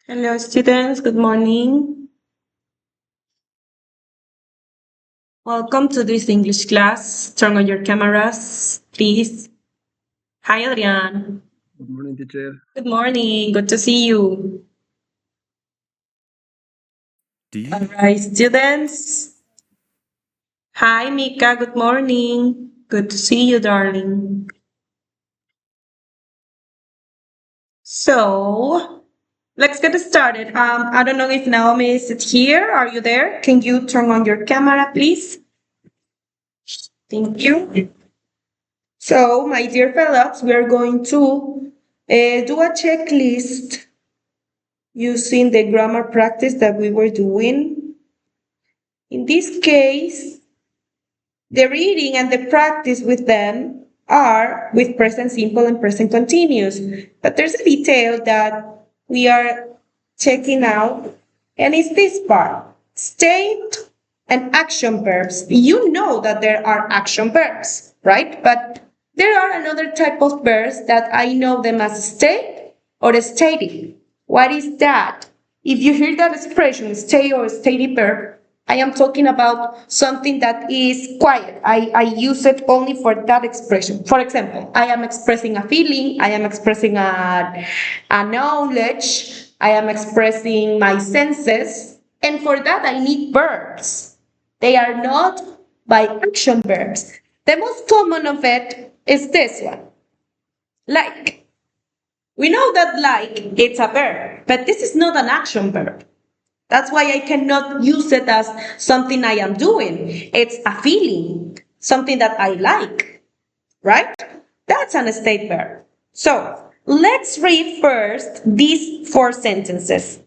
Hello, students. Good morning. Welcome to this English class. Turn on your cameras, please. Hi, Adrian. Good morning, teacher. Good morning. Good to see you. All right, students. Hi, Mika. Good morning. Good to see you, darling. So, let's get started. I don't know if Naomi is here. Are you there? Can you turn on your camera, please? Thank you. So, my dear fellows, we are going to do a checklist using the grammar practice that we were doing. In this case, the reading and the practice with them are with present simple and present continuous. But there's a detail that we are checking out, and it's this part state and action verbs. You know that there are action verbs, right? But there are another type of verbs that I know them as state or stating. What is that? If you hear that expression, stay or stative verb, I am talking about something that is quiet. I use it only for that expression. For example, I am expressing a feeling, I am expressing a knowledge, I am expressing my senses, and for that I need verbs. They are not by action verbs. The most common of it is this one, like. We know that like it's a verb, but this is not an action verb. That's why I cannot use it as something I am doing. It's a feeling, something that I like, right? That's an state verb. So let's read first these four sentences.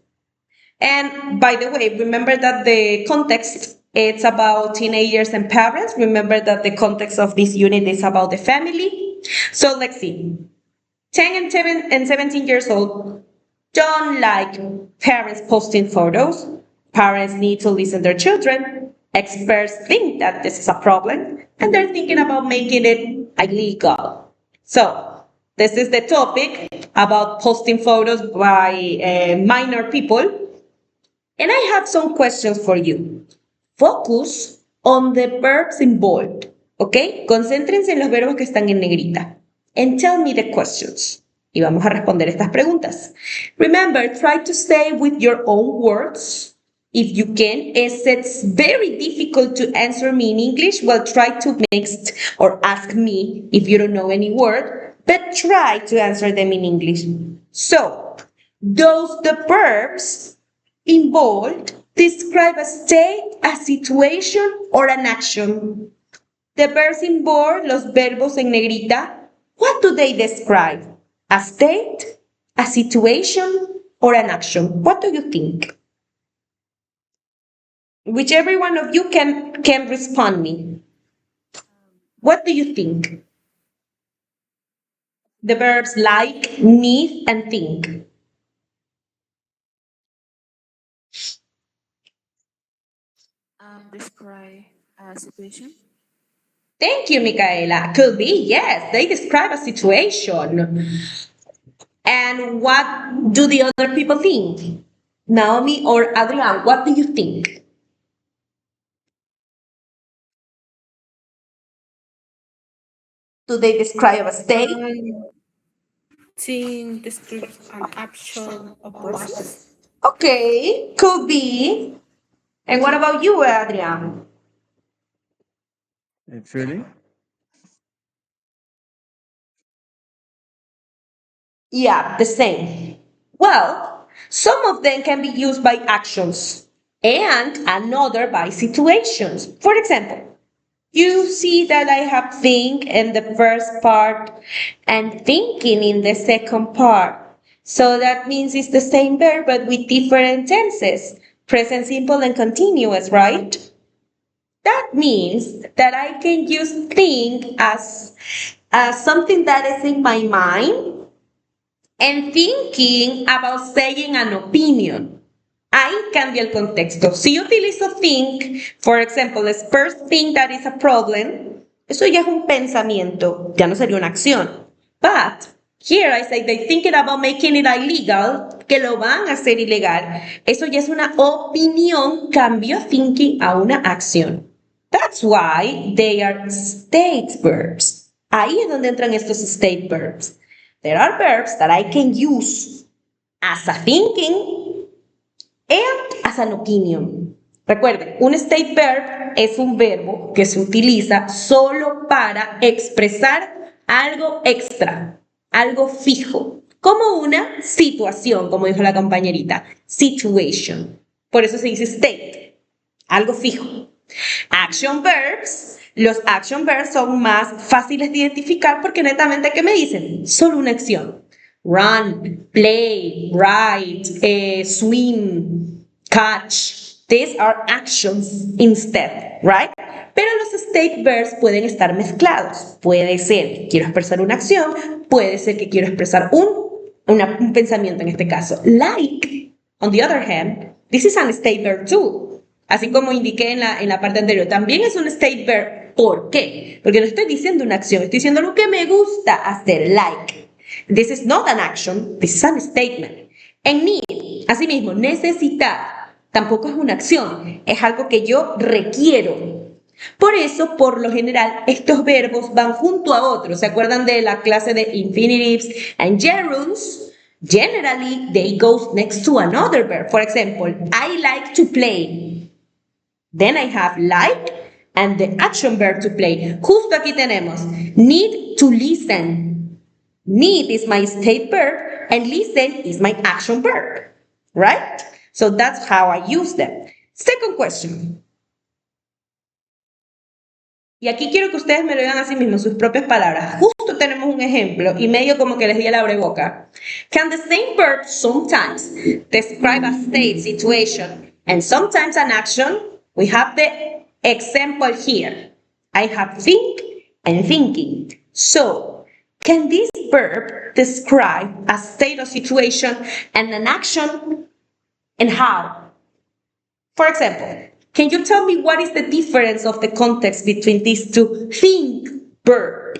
And by the way, remember that the context it's about teenagers and parents. Remember that the context of this unit is about the family. So let's see. 10 and 17 years old don't like parents posting photos. Parents need to listen to their children. Experts think that this is a problem and they're thinking about making it illegal. So, this is the topic about posting photos by minor people. And I have some questions for you. Focus on the verbs in bold, ¿ok? Concéntrense en los verbos que están en negrita. And tell me the questions. Y vamos a responder estas preguntas. Remember, try to say with your own words. If you can, as it's very difficult to answer me in English, well, try to next or ask me if you don't know any word, but try to answer them in English. So, those the verbs in bold describe a state, a situation, or an action. The verbs in bold, los verbos en negrita, what do they describe? A state, a situation, or an action? What do you think? Whichever one of you can respond me. What do you think? The verbs like, need, and think. Describe a situation. Thank you, Micaela. Could be, yes. They describe a situation. And what do the other people think? Naomi or Adrian, what do you think? Do they describe a state? Think describes an action or process. Okay, could be. And what about you, Adrian? A feeling? Yeah, the same. Well, some of them can be used by actions and another by situations. For example, you see that I have think in the first part and thinking in the second part. So that means it's the same verb but with different tenses, present simple and continuous, right? That means that I can use think as something that is in my mind and thinking about saying an opinion. Ahí cambia el contexto. Si yo utilizo think, for example, let's first think that is a problem, eso ya es un pensamiento, ya no sería una acción. But Here I say they're thinking about making it illegal, que lo van a hacer ilegal. Eso ya es una opinión, cambio thinking a una acción. That's why they are state verbs. Ahí es donde entran estos state verbs. There are verbs that I can use as a thinking and as an opinion. Recuerden, un state verb es un verbo que se utiliza solo para expresar algo extra, algo fijo, como una situación, como dijo la compañerita, situation. Por eso se dice state, algo fijo. Action verbs, los action verbs son más fáciles de identificar porque netamente, ¿qué me dicen? Solo una acción. Run, play, ride, swim, catch. These are actions instead, right? Pero los state verbs pueden estar mezclados. Puede ser que quiero expresar una acción, puede ser que quiero expresar un pensamiento en este caso. Like, on the other hand, this is an state verb too. Así como indiqué en la parte anterior, también es un state verb. ¿Por qué? Porque no estoy diciendo una acción, estoy diciendo lo que me gusta hacer, like. This is not an action, this is a statement. En need, asimismo, necesitar, tampoco es una acción, es algo que yo requiero. Por eso, por lo general, estos verbos van junto a otros. ¿Se acuerdan de la clase de infinitives and gerunds? Generally, they go next to another verb. For example, I like to play. Then I have like and the action verb to play. Justo aquí tenemos need to listen. Need is my state verb and listen is my action verb, right? So that's how I use them. Second question. Y aquí quiero que ustedes me lo digan a sí mismos, sus propias palabras. Justo tenemos un ejemplo y medio como que les di el abreboca. Can the same verb sometimes describe a state, situation, and sometimes an action? We have the example here. I have think and thinking. So, can this verb describe a state or situation and an action, and how? For example, can you tell me what is the difference of the context between these two think verb?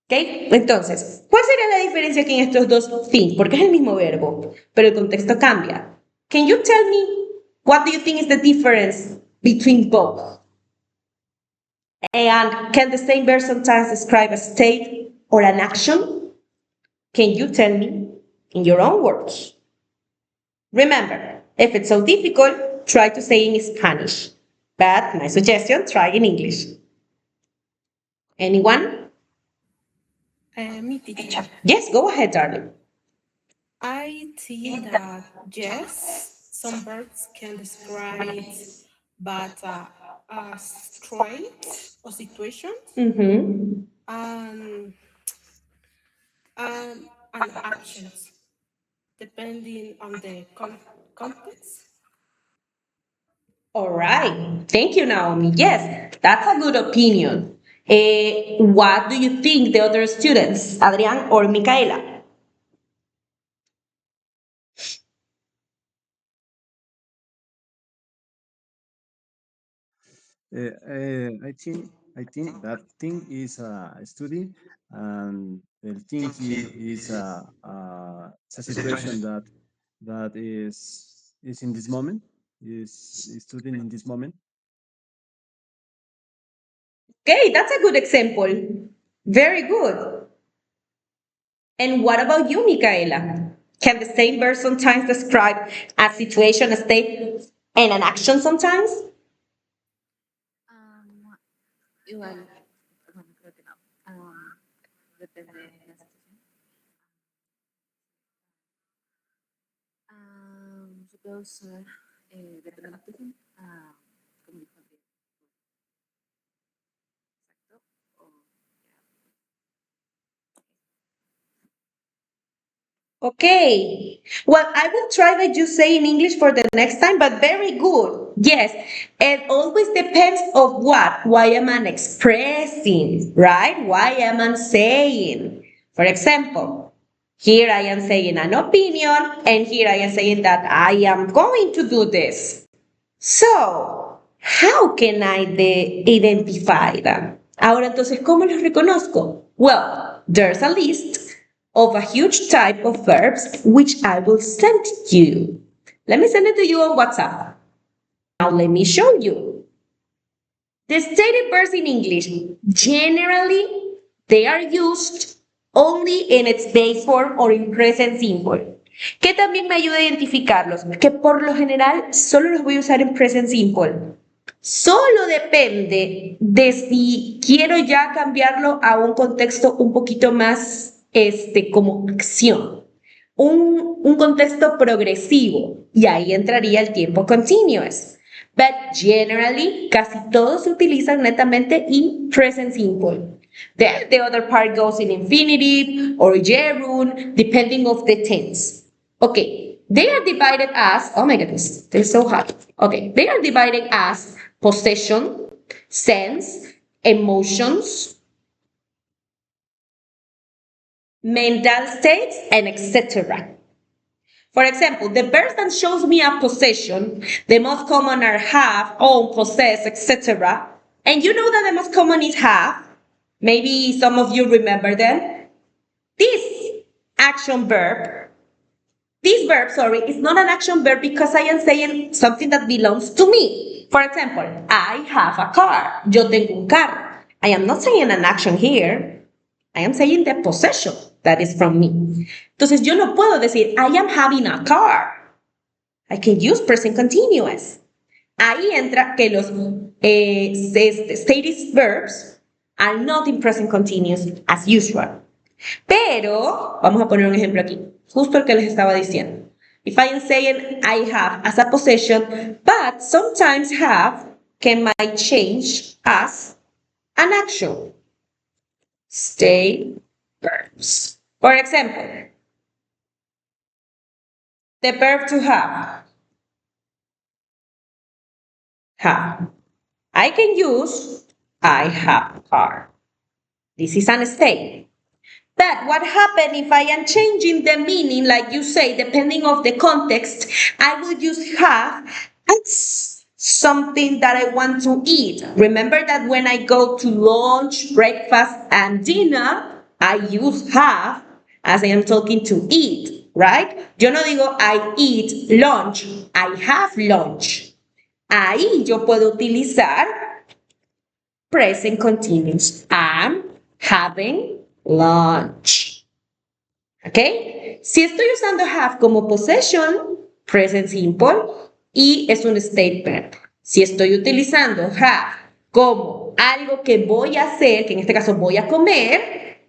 ¿Ok? Entonces, ¿cuál sería la diferencia aquí en estos dos think? Porque es el mismo verbo, pero el contexto cambia. Can you tell me what do you think is the difference between both? And can the same verb sometimes describe a state or an action? Can you tell me in your own words? Remember, if it's so difficult, try to say in Spanish. But my suggestion, try in English. Anyone? Me, teacher. Yes, go ahead, darling. I think that yes, some verbs can describe but trait or situations Mm-hmm. and and actions depending on the context. All right. Thank you, Naomi. Yes, that's a good opinion. What do you think the other students, Adrian or Micaela? I think that thing is a study, and the thing is a situation that is in this moment is studying in this moment. Okay, that's a good example. Very good. And what about you, Micaela? Can the same verb sometimes describe a situation, a state, and an action sometimes? Igual, bueno, creo que no. Depende de la situación. Se puede usar, depende de la situación, como dijo Andrea, exacto, o Okay. Well, I will try that you say in English for the next time, but very good. Yes. It always depends of what? Why am I expressing, right? Why am I saying? For example, here I am saying an opinion, and here I am saying that I am going to do this. So, how can I identify them? Ahora entonces, ¿cómo los reconozco? Well, there's a list of a huge type of verbs, which I will send you. Let me send it to you on WhatsApp. Now let me show you. The stated verbs in English, generally, they are used only in its base form or in present simple. Que también me ayuda a identificarlos, que por lo general solo los voy a usar en present simple. Solo depende de si quiero ya cambiarlo a un contexto un poquito más, como acción. Un contexto progresivo, y ahí entraría el tiempo continuous. But generally, casi todos se utilizan netamente in present simple. Then the other part goes in infinitive or gerund, depending of the tense. Okay, they are divided as, oh my goodness, they're so hot. Okay, they are divided as possession, sense, emotions, mental states, and etc. For example, the verbs that shows me a possession, the most common are have, own, possess, etc. And you know that the most common is have. Maybe some of you remember them. This action verb, this verb, sorry, is not an action verb because I am saying something that belongs to me. For example, I have a car. Yo tengo un carro. I am not saying an action here. I am saying the possession that is from me. Entonces yo no puedo decir I am having a car. I can use present continuous. Ahí entra que los stated verbs are not in present continuous as usual. Pero, vamos a poner un ejemplo aquí, justo el que les estaba diciendo. If I am saying I have as a possession, but sometimes have might change as an action. State verbs. For example, the verb to have. Have. I can use I have a car. This is an state. But what happens if I am changing the meaning, like you say, depending of the context, I will use have as something that I want to eat. Remember that when I go to lunch, breakfast, and dinner, I use have as I am talking to eat, right? Yo no digo I eat lunch, I have lunch. Ahí yo puedo utilizar present continuous. I'm having lunch. ¿Ok? Si estoy usando have como possession, present simple, y es un state verb. Si estoy utilizando have como algo que voy a hacer, que en este caso voy a comer,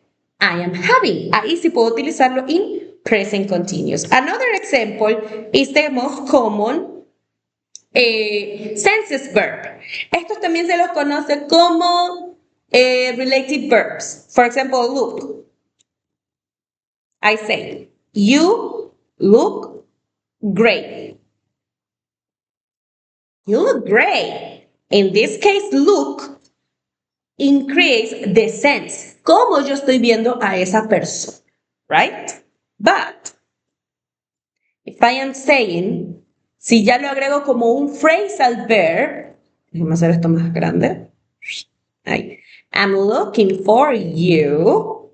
I am having. Ahí sí puedo utilizarlo in present continuous. Another example is the most common senses verb. Estos también se los conoce como related verbs. For example, look. I say, you look great. You look great. In this case, look increase the sense. Cómo yo estoy viendo a esa persona. Right? But, if I am saying, si ya lo agrego como un phrasal verb, déjame hacer esto más grande. Ahí. I'm looking for you.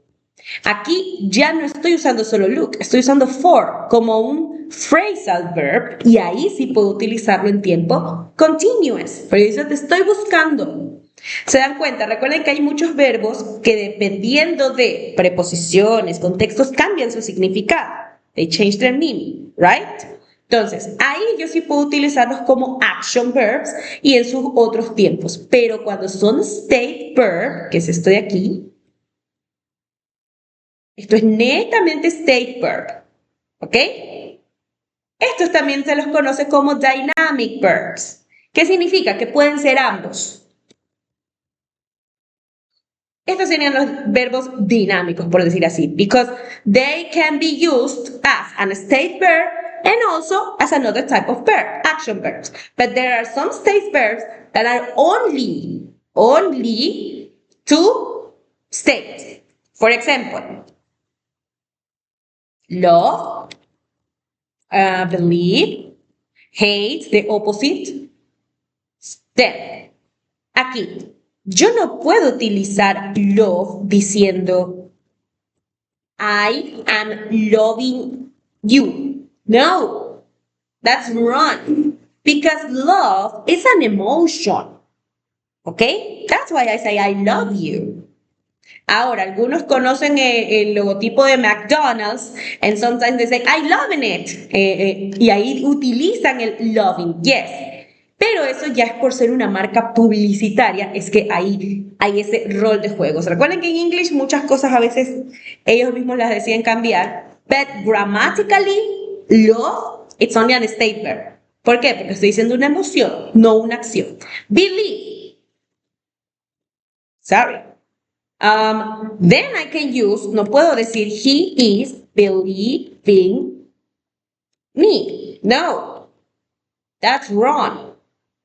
Aquí ya no estoy usando solo look, estoy usando for como un phrasal verb y ahí sí puedo utilizarlo en tiempo continuous. Pero dice, te estoy buscando. ¿Se dan cuenta? Recuerden que hay muchos verbos que dependiendo de preposiciones, contextos, cambian su significado. They change their meaning, right? Entonces, ahí yo sí puedo utilizarlos como action verbs y en sus otros tiempos. Pero cuando son state verb, que es esto de aquí, esto es netamente state verb, ¿ok? Estos también se los conoce como dynamic verbs. ¿Qué significa? Que pueden ser ambos. Estos serían los verbos dinámicos, por decir así, because they can be used as an state verb and also as another type of verb, action verbs. But there are some state verbs that are only to state. For example, love, believe, hate, the opposite. Then, aquí, yo no puedo utilizar love diciendo I am loving you. No, that's wrong. Because love is an emotion. Okay? That's why I say I love you. Ahora, algunos conocen el logotipo de McDonald's and sometimes they say, I loving it. Y ahí utilizan el loving, yes. Pero eso ya es por ser una marca publicitaria, es que ahí hay ese rol de juegos. Recuerden que en English muchas cosas a veces ellos mismos las deciden cambiar, but grammatically, love, it's only an state verb. ¿Por qué? Porque estoy diciendo una emoción, no una acción. Believe. Sorry. Then I can use, no puedo decir he is believing me. No, that's wrong.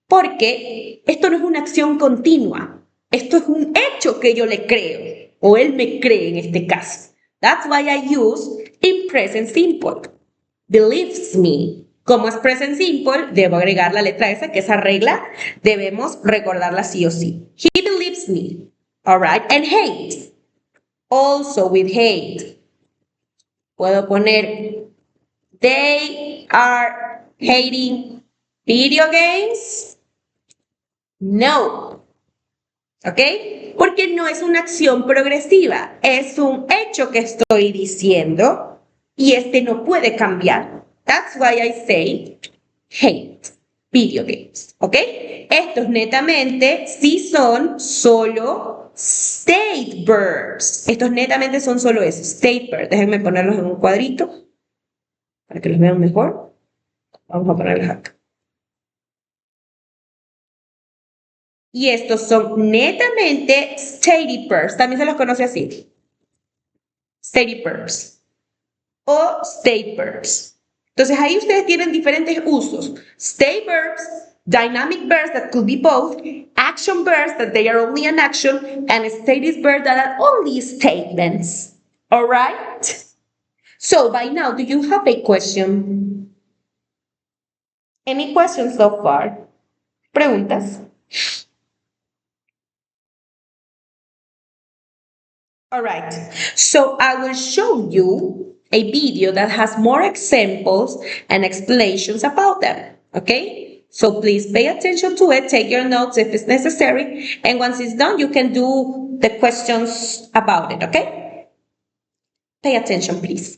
Porque esto no es una acción continua. Esto es un hecho que yo le creo. O él me cree en este caso. That's why I use in present simple. Believes me. Como es present simple, debo agregar la letra S, que esa regla debemos recordarla sí o sí. He believes me. Alright. And hate. Also with hate. Puedo poner they are hating video games. No. ¿Ok? Porque no es una acción progresiva. Es un hecho que estoy diciendo y este no puede cambiar. That's why I say hate video games. ¿Ok? Estos netamente sí son solo state verbs. Estos netamente son solo eso, state verbs. Déjenme ponerlos en un cuadrito para que los vean mejor. Vamos a ponerlos acá. Y estos son netamente stated verbs. También se los conoce así. Stated verbs. O state verbs. Entonces ahí ustedes tienen diferentes usos. State verbs, dynamic verbs that could be both, action verbs that they are only an action, and stated verbs that are only statements. All right? So by now, do you have a question? Any questions so far? Preguntas? All right, so I will show you a video that has more examples and explanations about them, okay? So please pay attention to it, take your notes if it's necessary, and once it's done, you can do the questions about it, okay? Pay attention, please.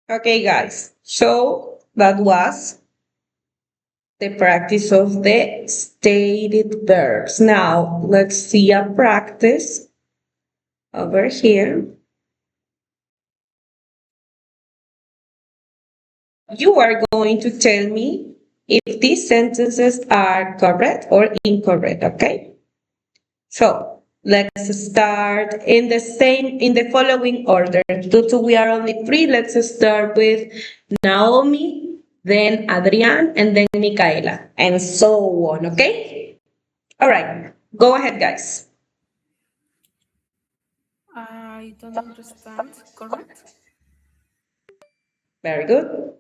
Okay, guys. So that was the practice of the stated verbs. Now let's see a practice over here. You are going to tell me if these sentences are correct or incorrect, okay? So let's start in the following order. Due to we are only three, let's start with Naomi, then Adrian, and then Micaela, and so on, okay? All right, go ahead, guys. I don't understand. Correct? Very good.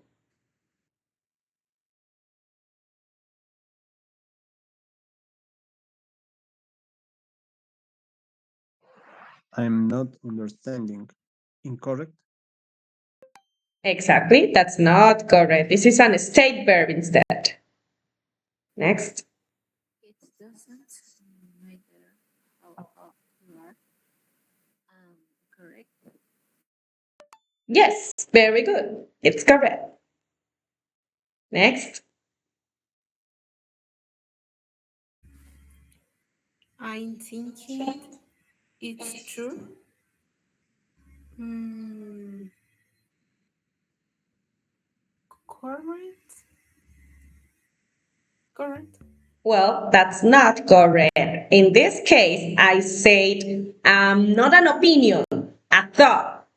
I'm not understanding. Incorrect? Exactly, that's not correct. This is an state verb instead. Next. It doesn't matter how old you are. Correct. Yes, very good. It's correct. Next. I'm thinking it's true. Hmm, correct? Correct. Well, that's not correct. In this case, I said not an opinion, a thought.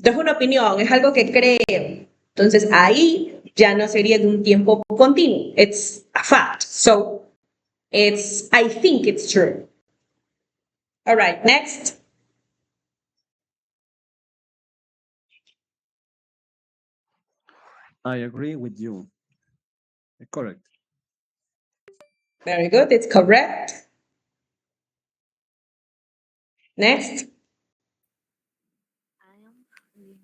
No es una opinión, es algo que creo. Entonces ahí ya no sería de un tiempo continuo. It's a fact. So it's, I think it's true. All right, next. I agree with you. Correct. Very good, it's correct. Next. I am linking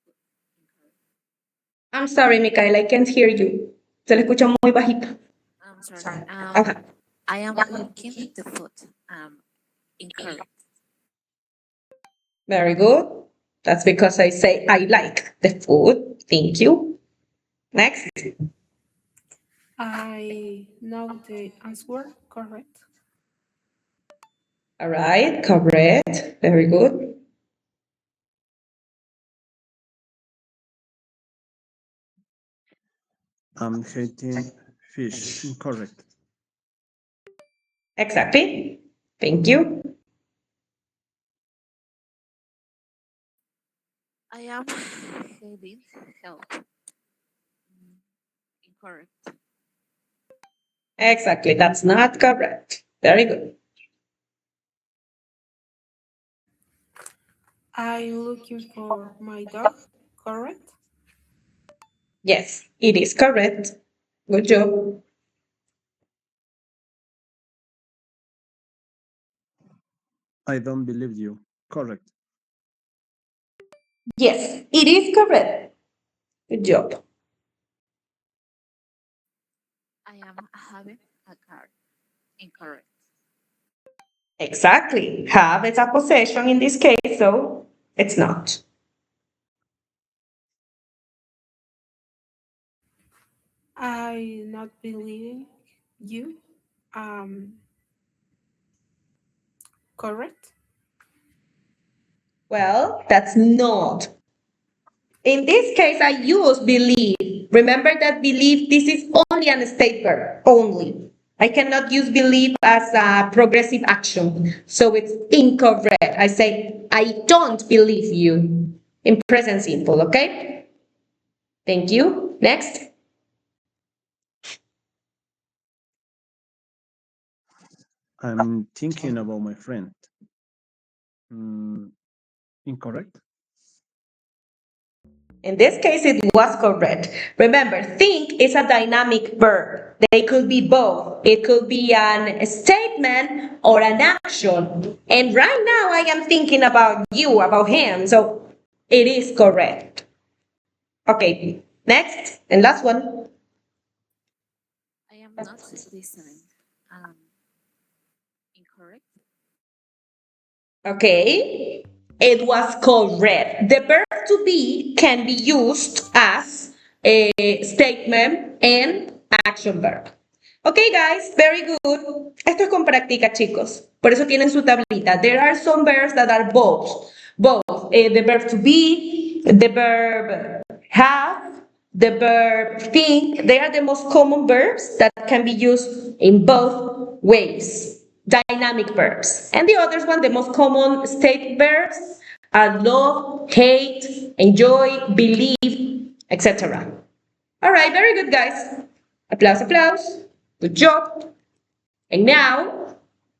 the food. Incorrect. I'm sorry, Michael, I can't hear you. Se le escucha muy bajito. I'm sorry. Okay. I am linking the food. Incorrect. Very good. That's because I say I like the food. Thank you. Next. I know the answer. Correct. All right, correct. Very good. I'm hating fish. Incorrect. Exactly. Thank you. I am having help. Incorrect. Exactly. That's not correct. Very good. I'm looking for my dog. Correct. Yes, it is correct. Good job. I don't believe you. Correct. Yes, it is correct. Good job. I am having a car. Incorrect. Exactly. Have is a possession in this case, so it's not. I not believing you. Um, correct. Well, that's not. In this case, I use believe. Remember that believe, this is only an state verb, only. I cannot use believe as a progressive action. So it's incorrect. I say, I don't believe you. In present simple, okay? Thank you. Next. I'm thinking about my friend. Mm, incorrect. In this case, it was correct. Remember, think is a dynamic verb. They could be both. It could be a statement or an action. And right now, I am thinking about you, about him. So it is correct. Okay, next and last one. I am not listening. Um, Incorrect. Okay, It was correct. The verb to be can be used as a statement and action verb. Okay, guys, very good. Esto es con práctica, chicos. Por eso tienen su tablita. There are some verbs that are both. Both. The verb to be, the verb have, the verb think. They are the most common verbs that can be used in both ways. Dynamic verbs. And the others one, the most common state verbs are love, hate, enjoy, believe, etc. All right, very good, guys. Applause, applause. Good job. And now,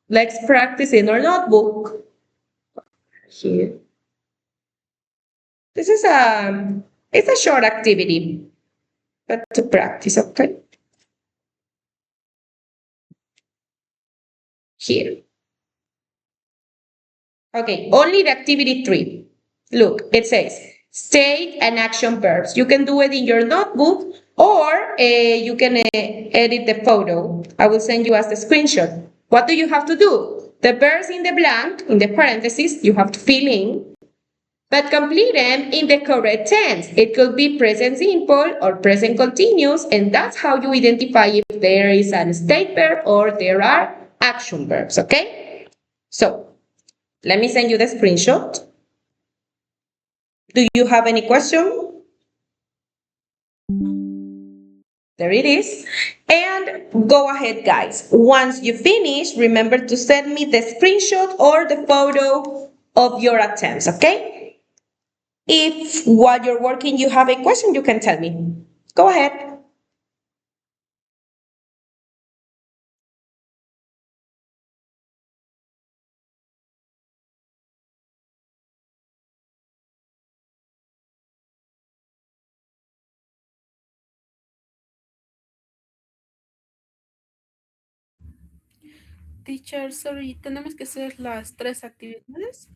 let's practice in our notebook. Here. This is it's a short activity, but to practice, okay? Here. Okay, only the activity 3. Look, it says state and action verbs. You can do it in your notebook or you can edit the photo. I will send you as the screenshot. What do you have to do? The verbs in the blank, in the parentheses, you have to fill in, but complete them in the correct tense. It could be present simple or present continuous, and that's how you identify if there is a state verb or there are action verbs, okay? So, let me send you the screenshot. Do you have any question? There it is. And go ahead, guys. Once you finish, remember to send me the screenshot or the photo of your attempts, okay? If while you're working you have a question, you can tell me. Go ahead. Teacher, sorry, tenemos que hacer las 3 actividades.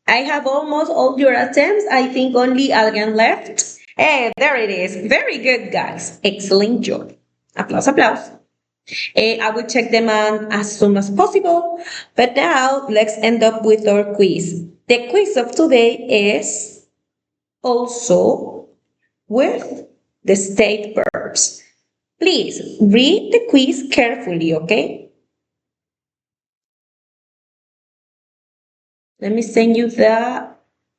I have almost all your attempts. I think only Adrian left. Hey, there it is. Very good, guys. Excellent job. Applause, applause. I will check them out as soon as possible. But now let's end up with our quiz. The quiz of today is also with the state verbs. Please read the quiz carefully, okay? Let me send you the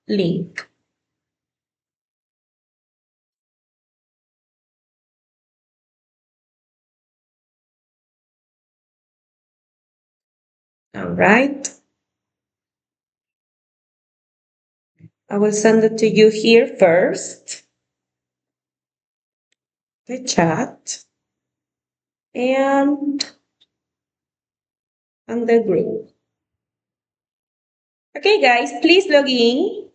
link. All right. I will send it to you here first, the chat, and the group. Okay, guys, please log in.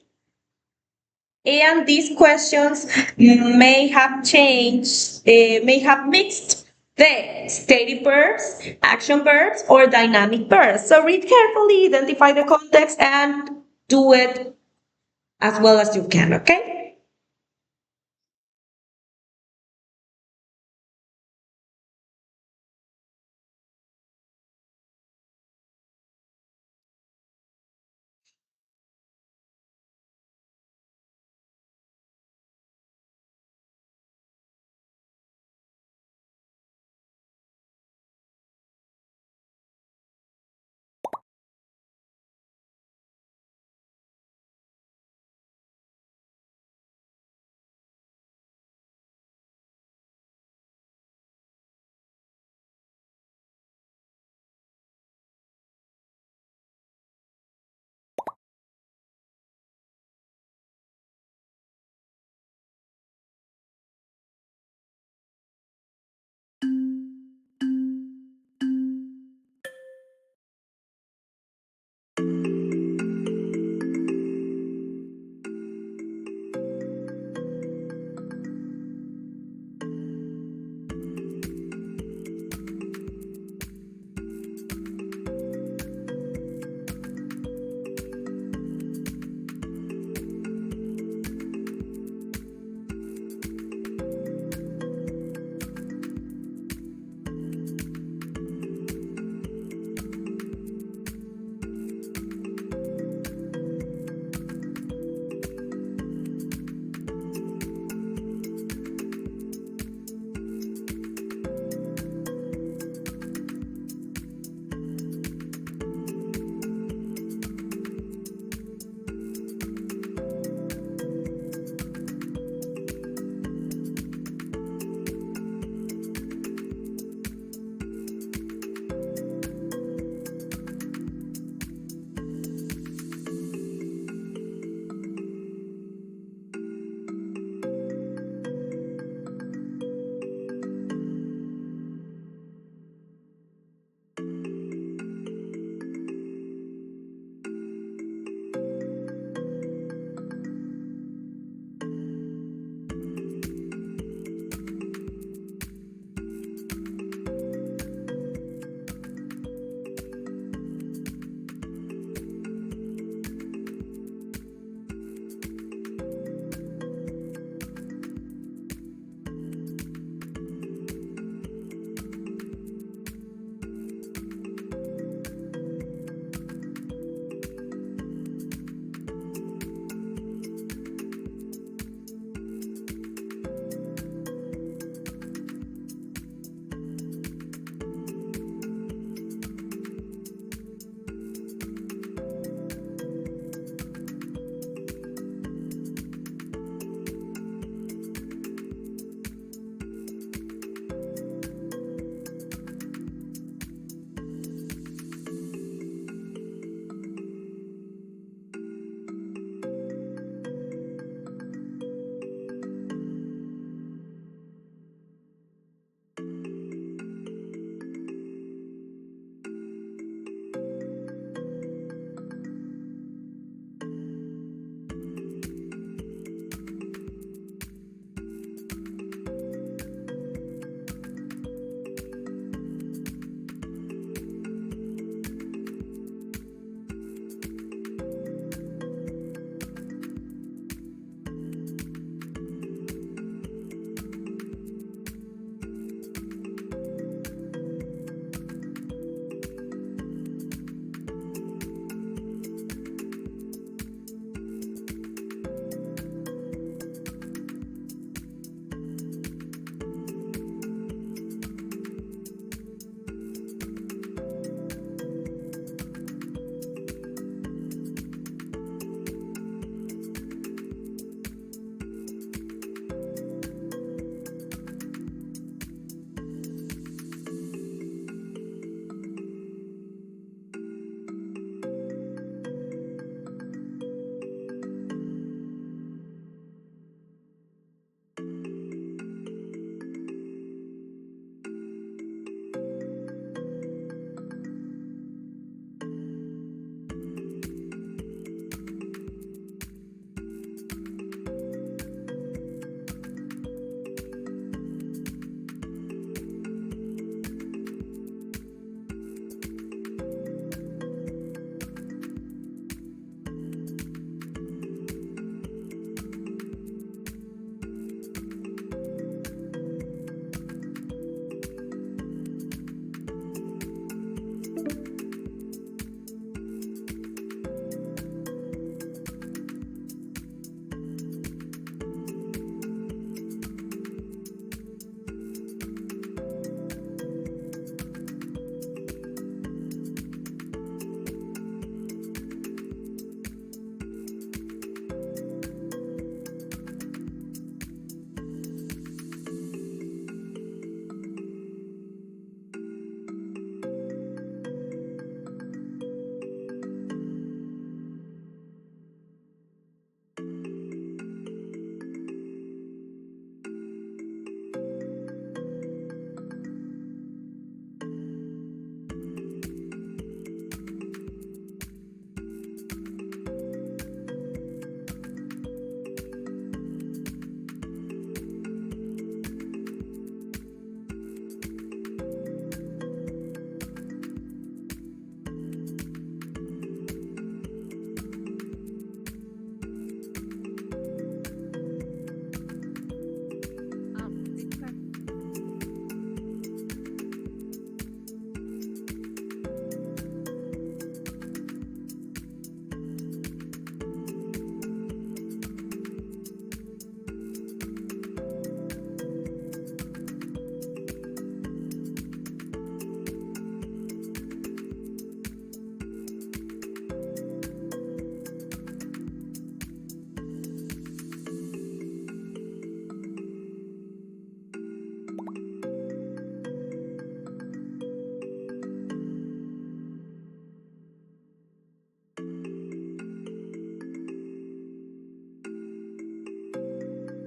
And these questions may have changed, may have mixed the stative verbs, action verbs, or dynamic verbs. So read carefully, identify the context, and do it as well as you can, okay?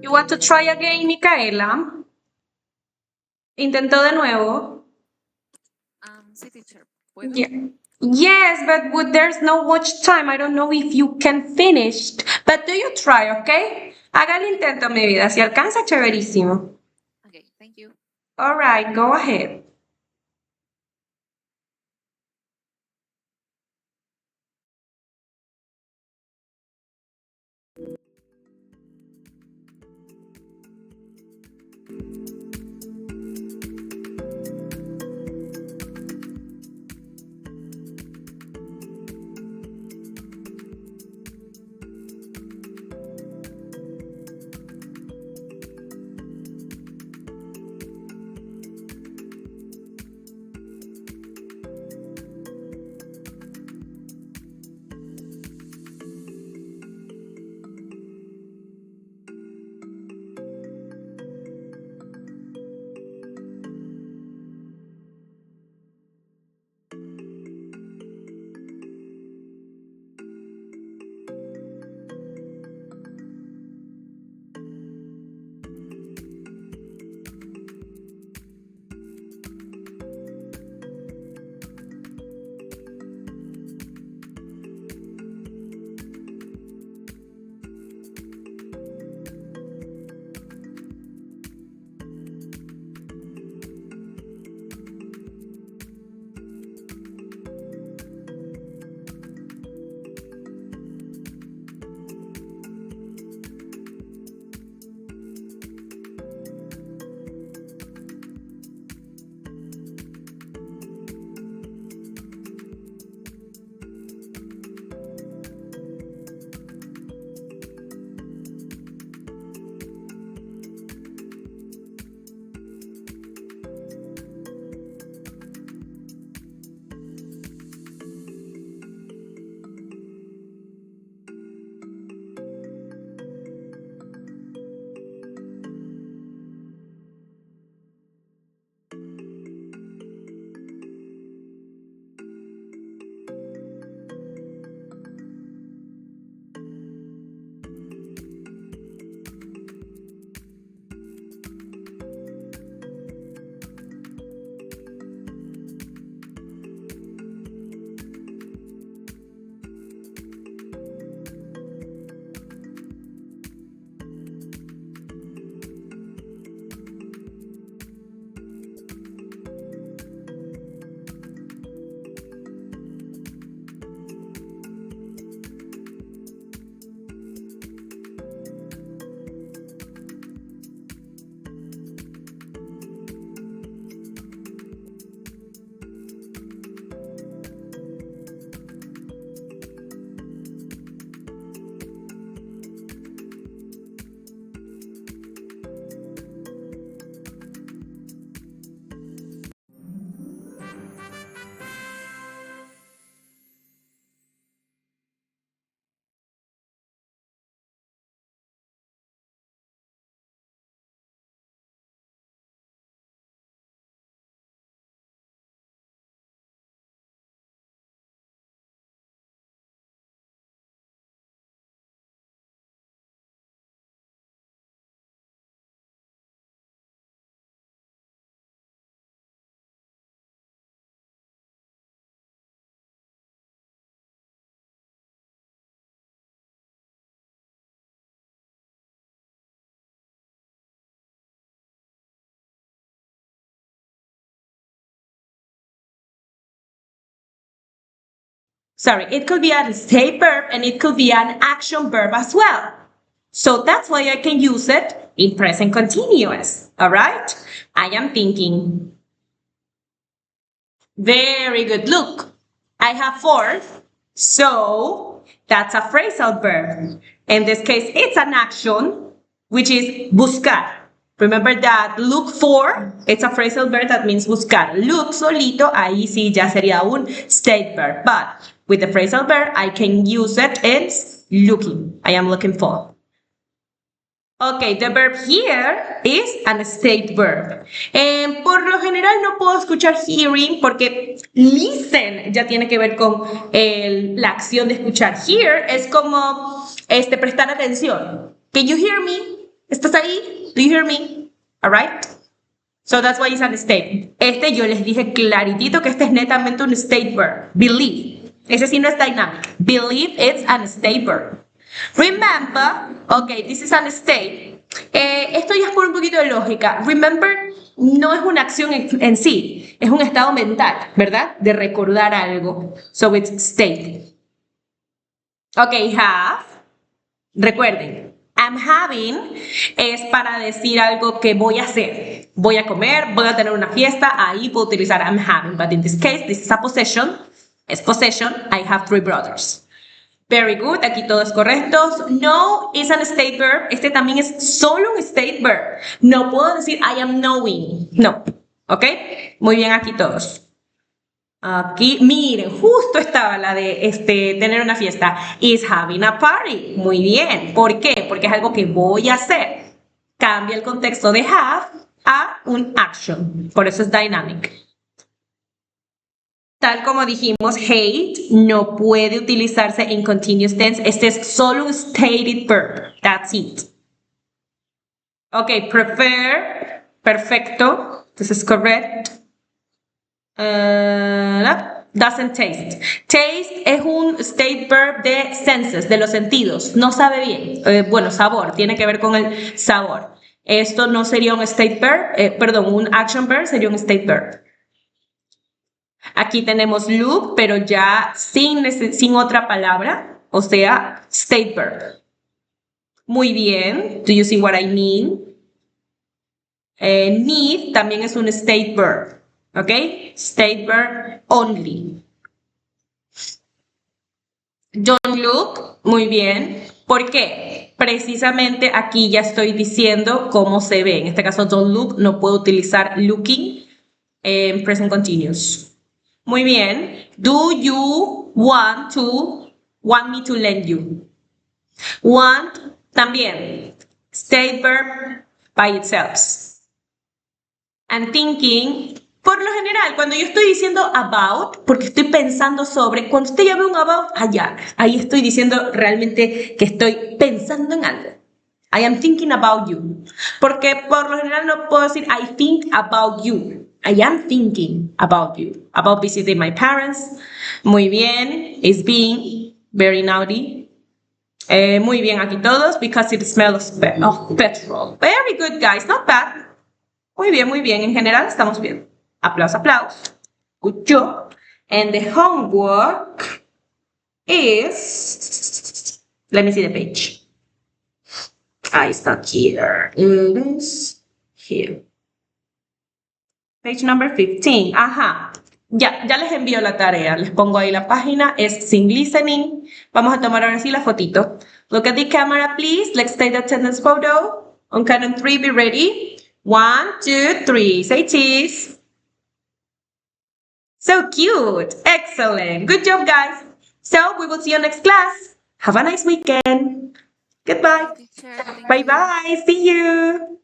You want to try again, Micaela? Intento de nuevo. Sí, teacher. ¿Puedo? Yeah. Yes, but there's no much time. I don't know if you can finish. But do you try, okay? Haga el intento, mi vida. Si alcanza, chéverísimo. Okay, thank you. All right, go ahead. Sorry, it could be a state verb and it could be an action verb as well. So that's why I can use it in present continuous. All right? I am thinking. Very good. Look, I have four. So that's a phrasal verb. In this case, it's an action, which is buscar. Remember that look for, it's a phrasal verb that means buscar. Look solito, ahí sí ya sería un state verb. But with the phrasal verb, I can use it as looking. I am looking for. Okay, the verb here is an state verb. Por lo general no puedo escuchar hearing porque listen ya tiene que ver con la acción de escuchar. Hear es como prestar atención. Can you hear me? ¿Estás ahí? Do you hear me? All right. So that's why it's an state. Este yo les dije claritito que este es netamente un state verb. Believe. Ese sí no es dynamic. Believe it's an state verb. Remember, okay, this is an state. Esto ya es por un poquito de lógica. Remember no es una acción en sí, es un estado mental, ¿verdad? De recordar algo. So it's state. Okay, have. Recuerden, I'm having es para decir algo que voy a hacer. Voy a comer, voy a tener una fiesta, ahí puedo utilizar I'm having. But in this case, this is a possession. Es possession. I have 3 brothers. Very good, aquí todos correctos. No is an state verb. Este también es solo un state verb. No puedo decir I am knowing. No. ¿Ok? Muy bien aquí todos. Aquí, miren, justo estaba la de tener una fiesta. Is having a party. Muy bien. ¿Por qué? Porque es algo que voy a hacer. Cambia el contexto de have a un action. Por eso es dynamic. Tal como dijimos, hate no puede utilizarse en continuous tense. Este es solo un stated verb. That's it. Ok, prefer. Perfecto. This is correct. Doesn't taste. Taste es un state verb de senses, de los sentidos. No sabe bien. Bueno, sabor. Tiene que ver con el sabor. Esto no sería un state verb. Perdón, un action verb sería un state verb. Aquí tenemos look, pero ya sin otra palabra, o sea, state verb. Muy bien. Do you see what I mean? Need también es un state verb. ¿Ok? State verb only. Don't look. Muy bien. ¿Por qué? Precisamente aquí ya estoy diciendo cómo se ve. En este caso, don't look. No puedo utilizar looking en present continuous. Muy bien. Do you want me to lend you? Want también. State verb by itself. And thinking, por lo general, cuando yo estoy diciendo about, porque estoy pensando sobre, cuando usted ya ve un about, allá, ahí estoy diciendo realmente que estoy pensando en algo. I am thinking about you. Porque por lo general no puedo decir I think about you. I am thinking about you. About visiting my parents. Muy bien. Is being very naughty. Muy bien aquí todos. Because it smells of petrol. Very good, guys. Not bad. Muy bien, muy bien. En general estamos bien. Aplausos, aplausos. Good job. And the homework is... Let me see the page. It's not here. It is here. Page number 15. Ajá. Ya les envío la tarea. Les pongo ahí la página. Es sin listening. Vamos a tomar ahora sí la fotito. Look at the camera, please. Let's take the attendance photo. On count of 3, be ready. 1, 2, 3. Say cheese. So cute. Excellent. Good job, guys. So we will see you next class. Have a nice weekend. Goodbye. Teacher, thank you. Bye-bye. See you.